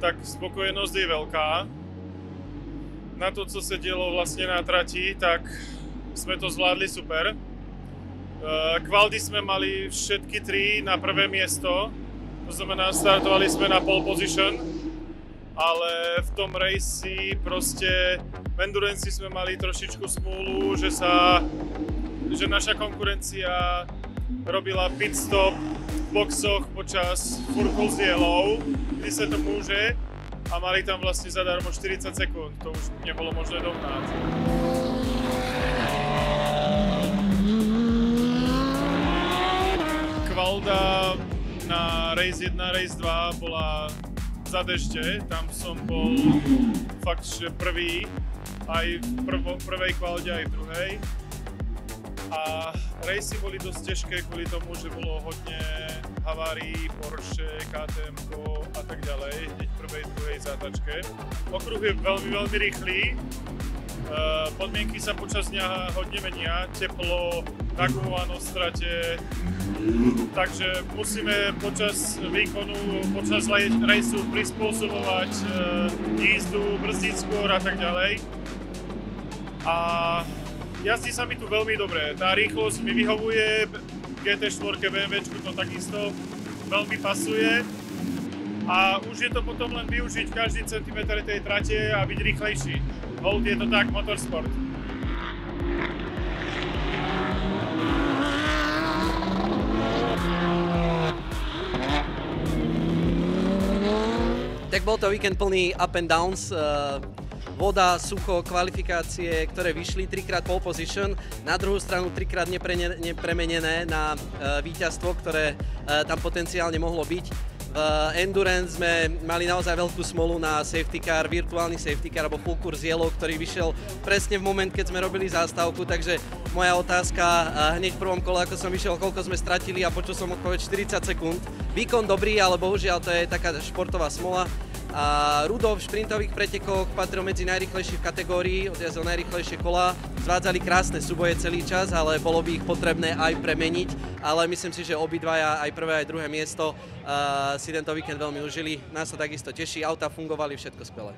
tak spokojnosť je veľká. Na to, co se dělo vlastně na trati, tak jsme to zvládli super. Kvaldy jsme mali všetky tri na prvé miesto, to znamená startovali jsme na pole position, ale v tom rejsi prostě v endurance jsme mali trošičku smůlu, že naša konkurencia robila pit stop v boxoch počas Furkel z Yellow, kdy se to může, a mali tam vlastně zadarmo 40 sekund, to už nebylo možné dohnat. Kvalda na Race 1, Race 2 bola za dešte, tam som bol fakt že prvý, aj v prvej kvalde, aj v druhej. A rejsy boli dosť ťažké kvôli tomu, že bolo hodne havárií, Porsche, KTM a tak ďalej, hneď v prvej, druhej zátačke. Okruh je veľmi, veľmi rýchly, podmienky sa počas dňa hodne menia, teplo, nakumulovanosť v strate, takže musíme počas výkonu, počas rejsu prispôsobovať jízdu, brzdiť skôr a tak ďalej. A jazdí sa mi tu veľmi dobre, tá rýchlosť mi vyhovuje, GT4, BMWčku to takisto veľmi pasuje a už je to potom len využiť každý centimetr tej trate a byť rýchlejší. Hold, je to tak, motorsport. Tak bol to víkend plný up and downs. Voda, sucho, kvalifikácie, ktoré vyšli, 3-krát pole position, na druhú stranu 3-krát nepremenené na víťazstvo, ktoré tam potenciálne mohlo byť. V Endurance sme mali naozaj veľkú smolu na safety car, virtuálny safety car, alebo full course Yellow, ktorý vyšiel presne v moment, keď sme robili zástavku, takže moja otázka hneď v prvom kole, ako som vyšiel, koľko sme stratili, a počul som odpoveď 40 sekúnd. Výkon dobrý, ale bohužiaľ to je taká športová smola. A Rudo v šprintových pretekoch patril medzi najrýchlejších v kategórii, odjazdil najrýchlejšie kola, zvádzali krásne súboje celý čas, ale bolo by ich potrebné aj premeniť, ale myslím si, že obidvaja, aj prvé, aj druhé miesto, si tento víkend veľmi užili. Nás to takisto teší, auta fungovali, všetko skvelé.